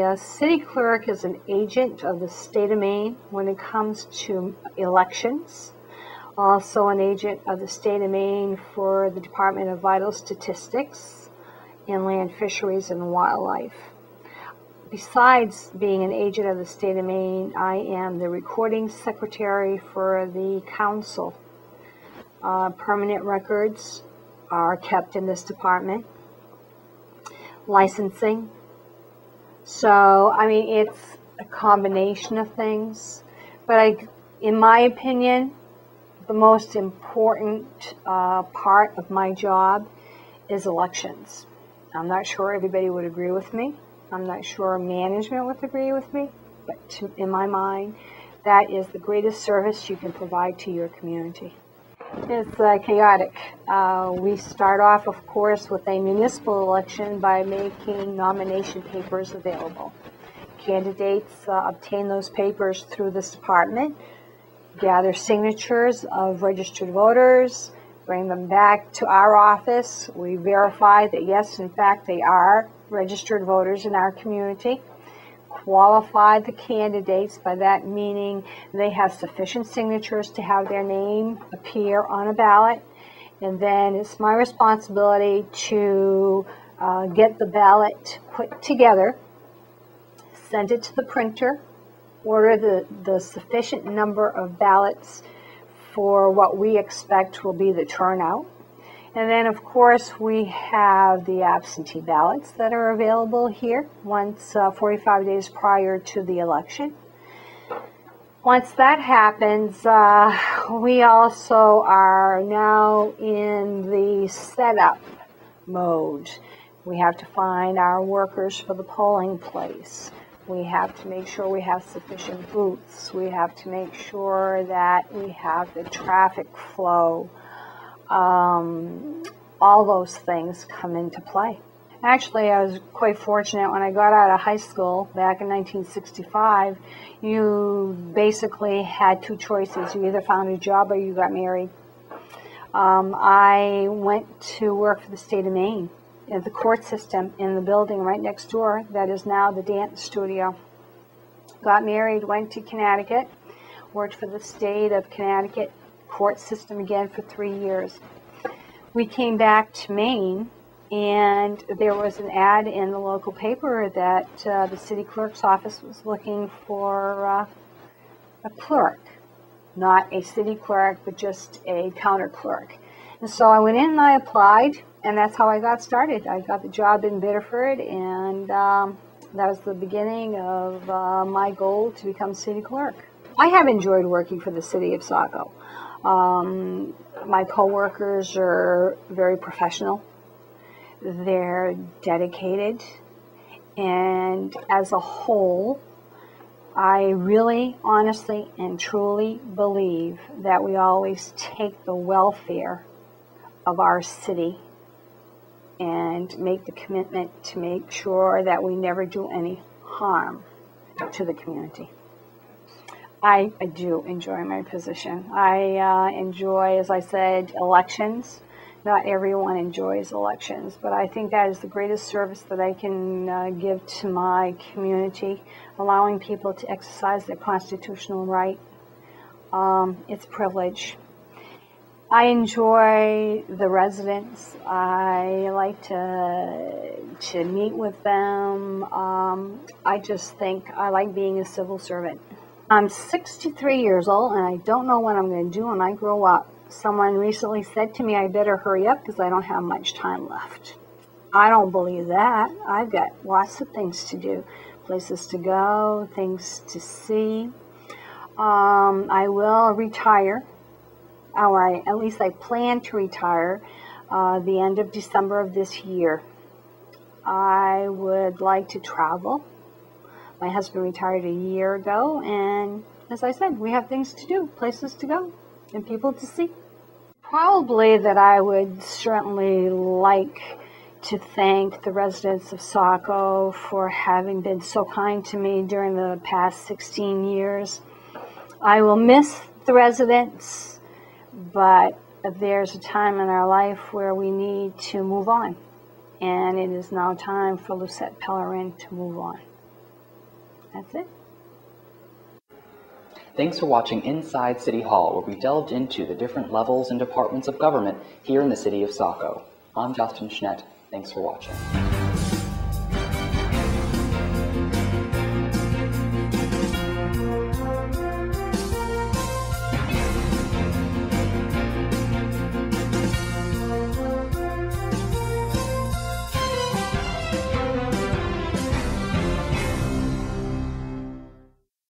The city clerk is an agent of the state of Maine when it comes to elections. Also an agent of the state of Maine for the Department of Vital Statistics, Inland Fisheries and Wildlife. Besides being an agent of the state of Maine, I am the recording secretary for the council. Permanent records are kept in this department. Licensing. So, I mean, it's a combination of things. But in my opinion, the most important part of my job is elections. I'm not sure everybody would agree with me. I'm not sure management would agree with me. But in my mind, that is the greatest service you can provide to your community. It's chaotic. We start off, of course, with a municipal election by making nomination papers available. Candidates obtain those papers through this department, gather signatures of registered voters, bring them back to our office. We verify that, yes, in fact, they are registered voters in our community. Qualify the candidates, by that meaning they have sufficient signatures to have their name appear on a ballot, and then it's my responsibility to get the ballot put together, send it to the printer, order the sufficient number of ballots for what we expect will be the turnout. And then, of course, we have the absentee ballots that are available here once 45 days prior to the election. Once that happens, we also are now in the setup mode. We have to find our workers for the polling place. We have to make sure we have sufficient booths. We have to make sure that we have the traffic flow. All those things come into play. Actually, I was quite fortunate when I got out of high school back in 1965. You basically had two choices. You either found a job or you got married. I went to work for the state of Maine in the court system in the building right next door that is now the dance studio. Got married, went to Connecticut, worked for the state of Connecticut court system again for 3 years. We came back to Maine, and there was an ad in the local paper that the city clerk's office was looking for a clerk, not a city clerk, but just a counter clerk. And so I went in and I applied, and that's how I got started. I got the job in Biddeford, and that was the beginning of my goal to become city clerk. I have enjoyed working for the city of Saco. My coworkers are very professional. They're dedicated, and as a whole, I really, honestly, and truly believe that we always take the welfare of our city and make the commitment to make sure that we never do any harm to the community. I do enjoy my position. I enjoy, as I said, elections. Not everyone enjoys elections, but I think that is the greatest service that I can give to my community, allowing people to exercise their constitutional right. It's a privilege. I enjoy the residents. I like to meet with them. I just think I like being a civil servant. I'm 63 years old, and I don't know what I'm going to do when I grow up. Someone recently said to me I better hurry up because I don't have much time left. I don't believe that. I've got lots of things to do, places to go, things to see. I will retire, or at least I plan to retire the end of December of this year. I would like to travel. My husband retired a year ago, and as I said, we have things to do, places to go, and people to see. Probably that I would certainly like to thank the residents of Saco for having been so kind to me during the past 16 years. I will miss the residents, but there's a time in our life where we need to move on, and it is now time for Lucette Pellerin to move on. That's it. Thanks for watching Inside City Hall, where we delved into the different levels and departments of government here in the city of Saco. I'm Justin Schnedt. Thanks for watching.